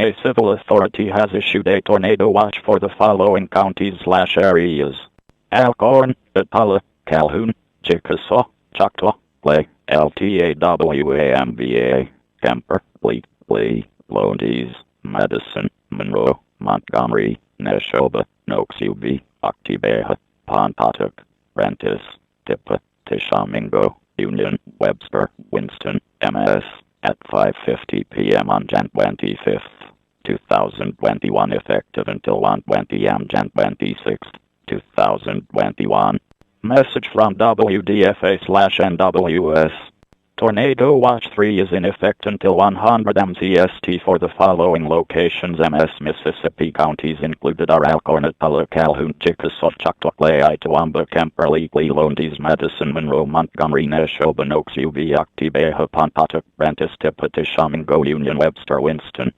A civil authority has issued a tornado watch for the following counties/areas: Alcorn, Atala, Calhoun, Chickasaw, Choctaw, Clay, Ltawamba, Kemper, Lee, Lodies, Madison, Monroe, Montgomery, Neshoba, Noxubee, Octibeha, Pontotoc, Prentiss, Tippah, Tishomingo, Union, Webster, Winston, MS, at 5:50 p.m. on Jan 25th, 2021, effective until 1:20 am Jan 26th, 2021. Message from WDFA/NWS. Tornado Watch 3 is in effect until 100 MCST for the following locations. MS Mississippi counties included are Alcorn, Atala, Calhoun, Chickasaw, Choctaw, Clay, Itawamba, Kemper, Lee, Lodies, Madison, Monroe, Montgomery, Neshoba, Noxubee, Octibeha, Pontotoc, Prentiss, Tippah, Tishomingo, Union, Webster, Winston.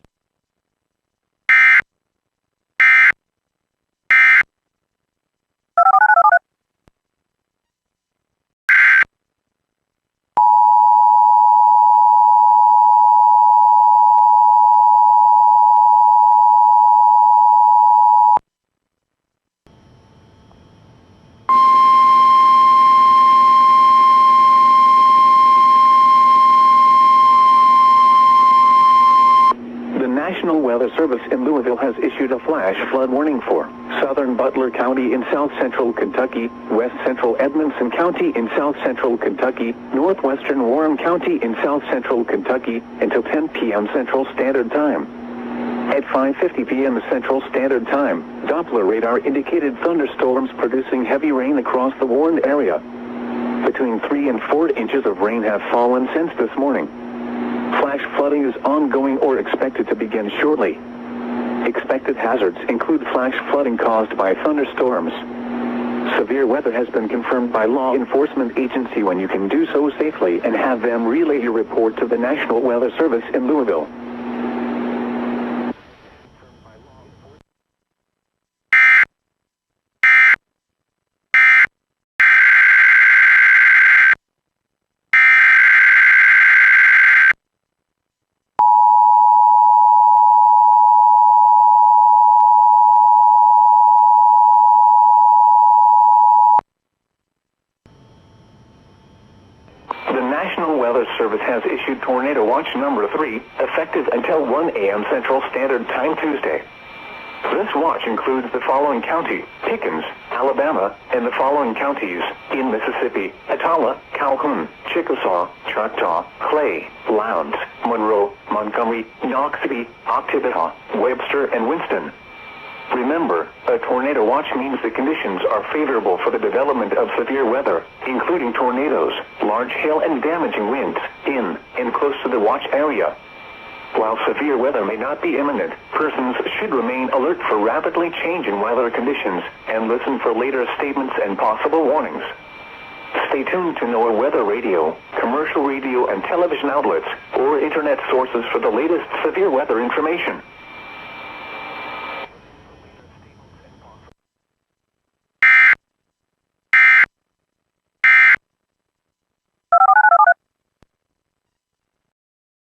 The National Weather Service in Louisville has issued a flash flood warning for southern Butler County in south-central Kentucky, west-central Edmonson County in south-central Kentucky, northwestern Warren County in south-central Kentucky until 10 p.m. Central Standard Time. At 5:50 p.m. Central Standard Time, Doppler radar indicated thunderstorms producing heavy rain across the warned area. Between 3 and 4 inches of rain have fallen since this morning. Flash flooding is ongoing or expected to begin shortly. Expected hazards include flash flooding caused by thunderstorms. Severe weather has been confirmed by law enforcement agency when you can do so safely and have them relay your report to the National Weather Service in Louisville. The National Weather Service has issued Tornado Watch number 3, effective until 1 a.m. Central Standard Time Tuesday. This watch includes the following county: Pickens, Alabama, and the following counties in Mississippi: Atala, Calhoun, Chickasaw, Choctaw, Clay, Lowndes, Monroe, Montgomery, Noxubee, Octibeha, Webster, and Winston. Remember, a tornado watch means the conditions are favorable for the development of severe weather, including tornadoes, large hail, and damaging winds in and close to the watch area. While severe weather may not be imminent, persons should remain alert for rapidly changing weather conditions and listen for later statements and possible warnings. Stay tuned to NOAA weather radio, commercial radio and television outlets, or internet sources for the latest severe weather information.